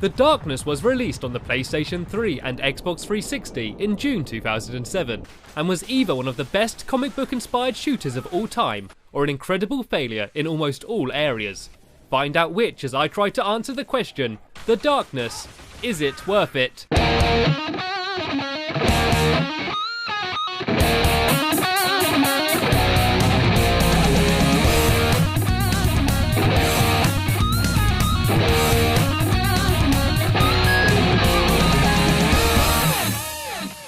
The Darkness was released on the PlayStation 3 and Xbox 360 in June 2007, and was either one of the best comic book inspired shooters of all time, or an incredible failure in almost all areas. Find out which as I try to answer the question, The Darkness, is it worth it?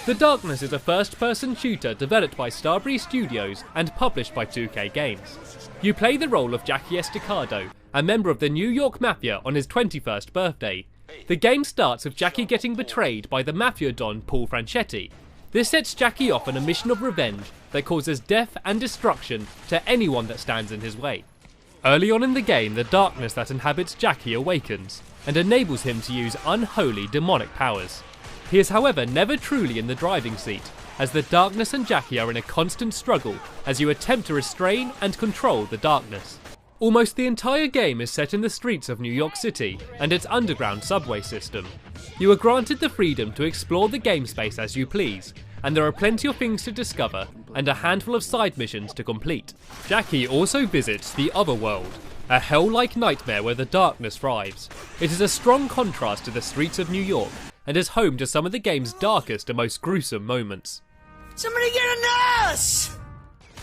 The Darkness is a first-person shooter developed by Stampy Studios and published by 2K Games. You play the role of Jackie Estacado, a member of the New York Mafia on his 21st birthday. The game starts with Jackie getting betrayed by the Mafia Don Paul Franchetti. This sets Jackie off on a mission of revenge that causes death and destruction to anyone that stands in his way. Early on in the game, the darkness that inhabits Jackie awakens, and enables him to use unholy demonic powers. He is however never truly in the driving seat, as the darkness and Jackie are in a constant struggle as you attempt to restrain and control the darkness. Almost the entire game is set in the streets of New York City and its underground subway system. You are granted the freedom to explore the game space as you please, and there are plenty of things to discover and a handful of side missions to complete. Jackie also visits the Otherworld, a hell-like nightmare where the darkness thrives. It is a strong contrast to the streets of New York, and is home to some of the game's darkest and most gruesome moments. Somebody get a nurse!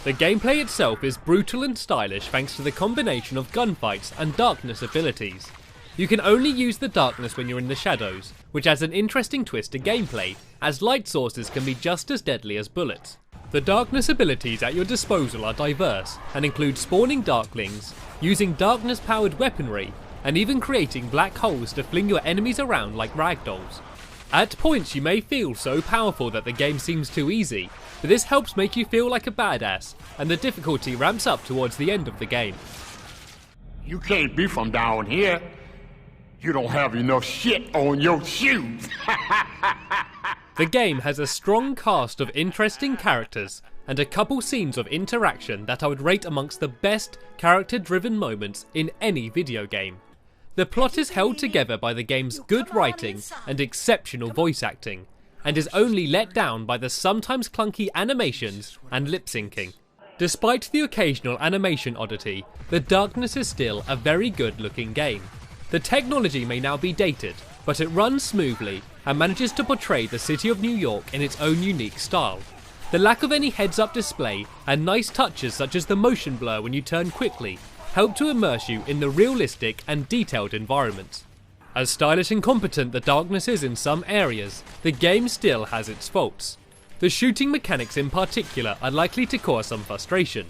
The gameplay itself is brutal and stylish thanks to the combination of gunfights and darkness abilities. You can only use the darkness when you're in the shadows, which adds an interesting twist to gameplay, as light sources can be just as deadly as bullets. The darkness abilities at your disposal are diverse, and include spawning darklings, using darkness powered weaponry, and even creating black holes to fling your enemies around like ragdolls. At points you may feel so powerful that the game seems too easy, but this helps make you feel like a badass, and the difficulty ramps up towards the end of the game. You can't be from down here. You don't have enough shit on your shoes. The game has a strong cast of interesting characters, and a couple scenes of interaction that I would rate amongst the best character-driven moments in any video game. The plot is held together by the game's good writing and exceptional voice acting, and is only let down by the sometimes clunky animations and lip-syncing. Despite the occasional animation oddity, The Darkness is still a very good looking game. The technology may now be dated, but it runs smoothly and manages to portray the city of New York in its own unique style. The lack of any heads-up display and nice touches such as the motion blur when you turn quickly help to immerse you in the realistic and detailed environments. As stylish and competent The Darkness is in some areas, the game still has its faults. The shooting mechanics in particular are likely to cause some frustration.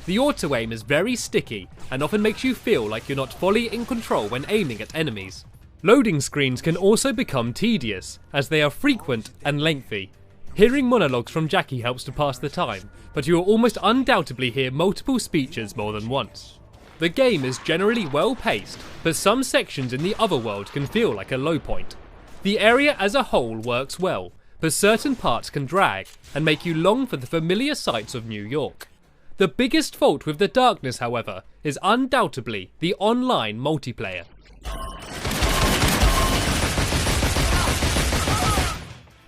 The auto-aim is very sticky and often makes you feel like you're not fully in control when aiming at enemies. Loading screens can also become tedious, as they are frequent and lengthy. Hearing monologues from Jackie helps to pass the time, but you will almost undoubtedly hear multiple speeches more than once. The game is generally well paced, but some sections in the Otherworld can feel like a low point. The area as a whole works well, but certain parts can drag and make you long for the familiar sights of New York. The biggest fault with The Darkness, however, is undoubtedly the online multiplayer.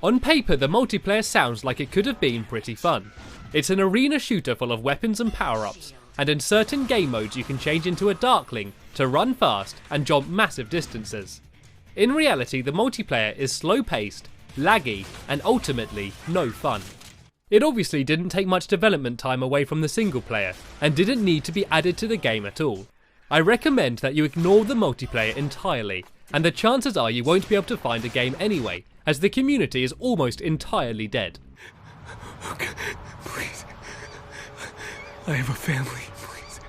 On paper, the multiplayer sounds like it could have been pretty fun. It's an arena shooter full of weapons and power-ups, and in certain game modes you can change into a Darkling to run fast and jump massive distances. In reality, the multiplayer is slow-paced, laggy, and ultimately no fun. It obviously didn't take much development time away from the single player, and didn't need to be added to the game at all. I recommend that you ignore the multiplayer entirely, and the chances are you won't be able to find a game anyway, as the community is almost entirely dead. Okay, please. I have a family, please.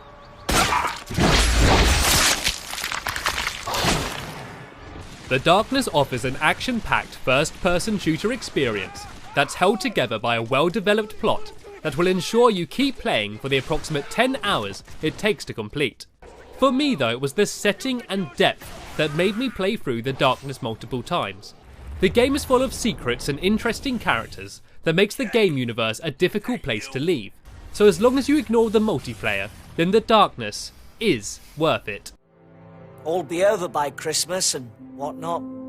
The Darkness offers an action-packed first-person shooter experience that's held together by a well-developed plot that will ensure you keep playing for the approximate 10 hours it takes to complete. For me though, it was the setting and depth that made me play through The Darkness multiple times. The game is full of secrets and interesting characters that makes the game universe a difficult place to leave, so as long as you ignore the multiplayer, then The Darkness is worth it. all be over by Christmas and whatnot.